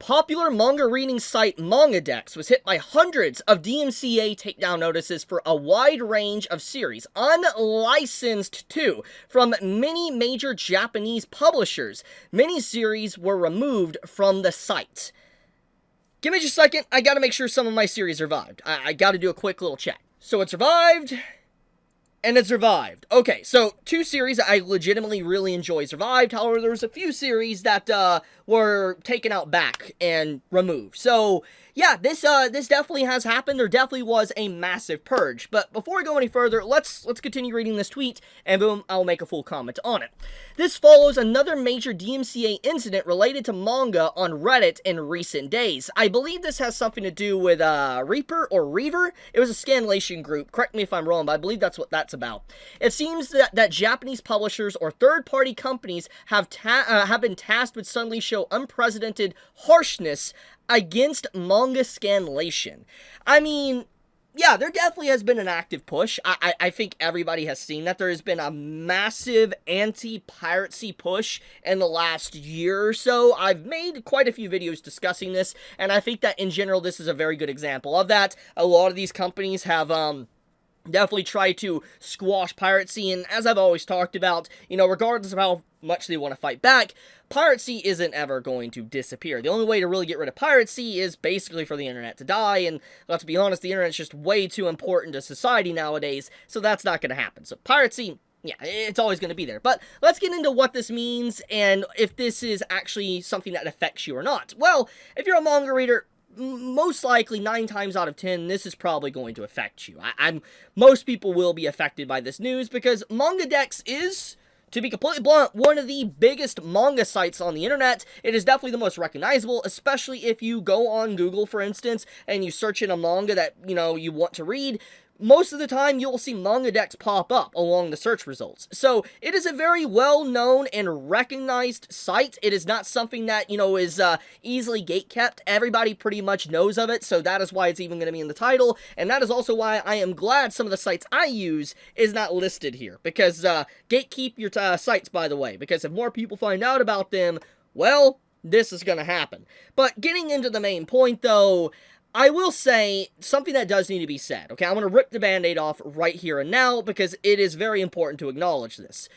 Popular manga reading site MangaDex was hit by hundreds of DMCA takedown notices for a wide range of series, unlicensed too, from many major Japanese publishers. Many series were removed from the site. Give me just a second, I gotta make sure some of my series survived. I gotta do a quick little check. So it survived, and it survived. Okay, so 2 series I legitimately really enjoy survived. However, there was a few series that were taken out back and removed. So yeah, this definitely has happened. There definitely was a massive purge. But before we go any further, let's continue reading this tweet, and boom, I'll make a full comment on it. This follows another major DMCA incident related to manga on Reddit in recent days. I believe this has something to do with Reaper or Reaver. It was a scanlation group. Correct me if I'm wrong, but I believe that's what that's about. It seems that Japanese publishers or third-party companies have been tasked with suddenly show unprecedented harshness against manga scanlation. I mean, yeah, there definitely has been an active push. I think everybody has seen that there has been a massive anti-piracy push in the last year or so. I've made quite a few videos discussing this, and I think that in general this is a very good example of that. A lot of these companies have definitely tried to squash piracy, and as I've always talked about, you know, regardless of how much they want to fight back, piracy isn't ever going to disappear. The only way to really get rid of piracy is basically for the internet to die, and let's be honest, the internet's just way too important to society nowadays, so that's not going to happen. So piracy, yeah, it's always going to be there. But let's get into what this means, and if this is actually something that affects you or not. Well, if you're a manga reader, most likely 9 times out of 10, this is probably going to affect you. Most people will be affected by this news because MangaDex is, to be completely blunt, one of the biggest manga sites on the internet. It is definitely the most recognizable, especially if you go on Google, for instance, and you search in a manga that, you know, you want to read. Most of the time, you'll see MangaDex pop up along the search results. So, it is a very well-known and recognized site. It is not something that, you know, is easily gatekept. Everybody pretty much knows of it, so that is why it's even going to be in the title. And that is also why I am glad some of the sites I use is not listed here. Because, gatekeep your sites, by the way. Because if more people find out about them, well, this is going to happen. But getting into the main point, though, I will say something that does need to be said, okay? I'm going to rip the band-aid off right here and now because it is very important to acknowledge this.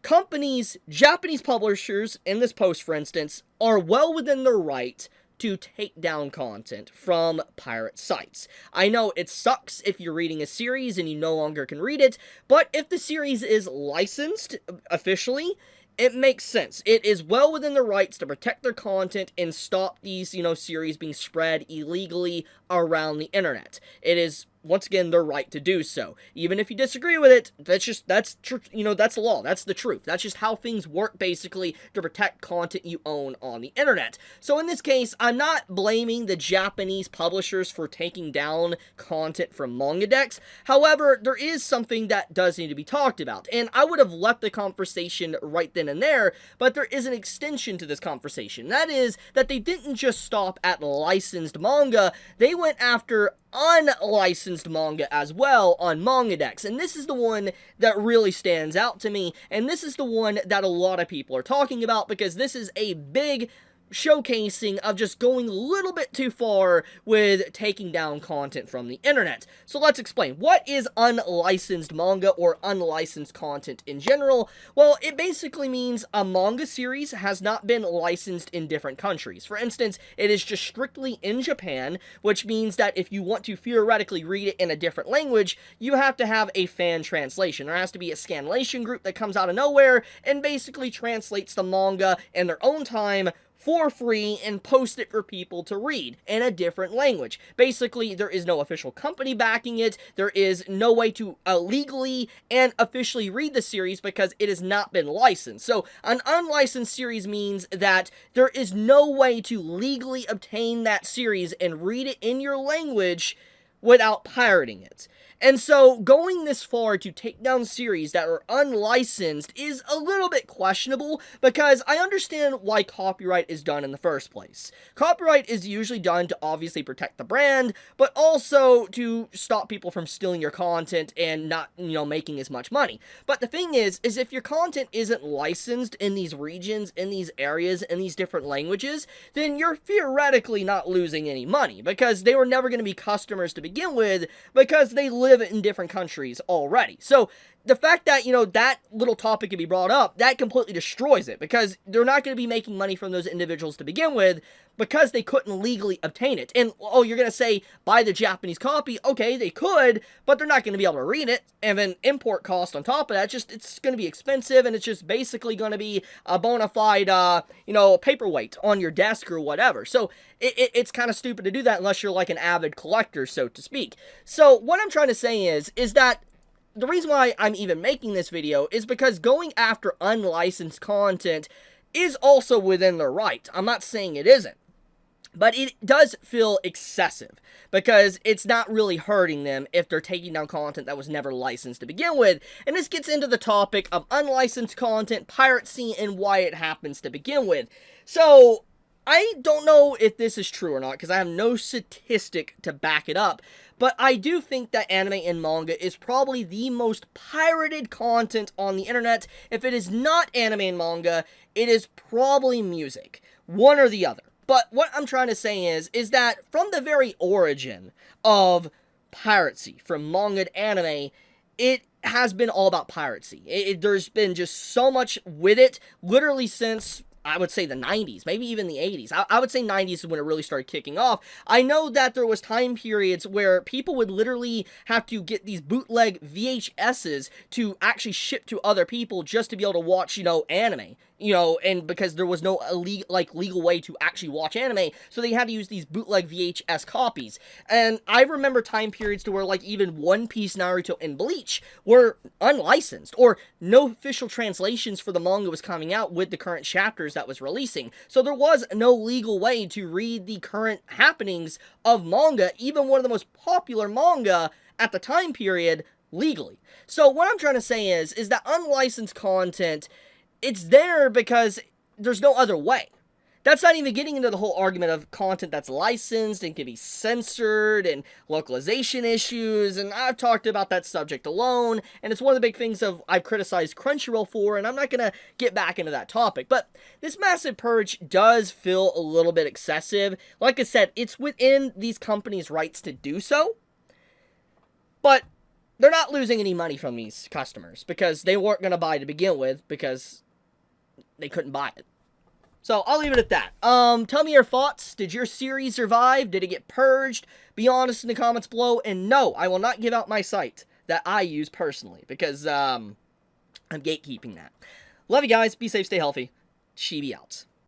Companies, Japanese publishers, in this post for instance, are well within their right to take down content from pirate sites. I know it sucks if you're reading a series and you no longer can read it, but if the series is licensed officially, it makes sense. It is well within their rights to protect their content and stop these, you know, series being spread illegally around the internet. It is, once again, their right to do so. Even if you disagree with it, that's the law. That's the truth. That's just how things work, basically, to protect content you own on the internet. So in this case, I'm not blaming the Japanese publishers for taking down content from MangaDex. However, there is something that does need to be talked about. And I would have left the conversation right then and there, but there is an extension to this conversation. That is that they didn't just stop at licensed manga, they went after unlicensed manga as well on MangaDex, and this is the one that really stands out to me, and this is the one that a lot of people are talking about because this is a big showcasing of just going a little bit too far with taking down content from the internet. So let's explain. What is unlicensed manga or unlicensed content in general? Well, it basically means a manga series has not been licensed in different countries. For instance, it is just strictly in Japan, which means that if you want to theoretically read it in a different language, you have to have a fan translation. There has to be a scanlation group that comes out of nowhere and basically translates the manga in their own time for free and post it for people to read in a different language. Basically, there is no official company backing it. There is no way to legally and officially read the series because it has not been licensed. So, an unlicensed series means that there is no way to legally obtain that series and read it in your language without pirating it. And so going this far to take down series that are unlicensed is a little bit questionable, because I understand why copyright is done in the first place. Copyright is usually done to obviously protect the brand, but also to stop people from stealing your content and not, making as much money. But the thing is if your content isn't licensed in these regions, in these areas, in these different languages, then you're theoretically not losing any money, because they were never going to be customers to begin with, because they live in different countries already. So the fact that, that little topic can be brought up, that completely destroys it, because they're not going to be making money from those individuals to begin with, because they couldn't legally obtain it. And, oh, you're going to say, buy the Japanese copy. Okay, they could, but they're not going to be able to read it. And then import cost on top of that, it's going to be expensive, and it's just basically going to be a bona fide, paperweight on your desk or whatever. So it's kind of stupid to do that unless you're like an avid collector, so to speak. So what I'm trying to say is that the reason why I'm even making this video is because going after unlicensed content is also within their right. I'm not saying it isn't. But it does feel excessive, because it's not really hurting them if they're taking down content that was never licensed to begin with. And this gets into the topic of unlicensed content, piracy, and why it happens to begin with. So I don't know if this is true or not, because I have no statistic to back it up, but I do think that anime and manga is probably the most pirated content on the internet. If it is not anime and manga, it is probably music. One or the other. But what I'm trying to say is that from the very origin of piracy, from manga to anime, it has been all about piracy. There's been just so much with it, literally since, I would say, the 90s, maybe even the 80s. I would say 90s is when it really started kicking off. I know that there was time periods where people would literally have to get these bootleg VHSs to actually ship to other people just to be able to watch, anime. And because there was no legal way to actually watch anime, so they had to use these bootleg VHS copies. And I remember time periods to where, even One Piece, Naruto, and Bleach were unlicensed, or no official translations for the manga was coming out with the current chapters that was releasing. So there was no legal way to read the current happenings of manga, even one of the most popular manga at the time period, legally. So what I'm trying to say is that unlicensed content, it's there because there's no other way. That's not even getting into the whole argument of content that's licensed and can be censored and localization issues, and I've talked about that subject alone, and it's one of the big things I've criticized Crunchyroll for, and I'm not going to get back into that topic. But this massive purge does feel a little bit excessive. Like I said, it's within these companies' rights to do so, but they're not losing any money from these customers, because they weren't going to buy to begin with, because they couldn't buy it. So I'll leave it at that. Tell me your thoughts. Did your series survive? Did it get purged? Be honest in the comments below. And no, I will not give out my site that I use personally, because I'm gatekeeping that. Love you guys. Be safe. Stay healthy. Chibi out.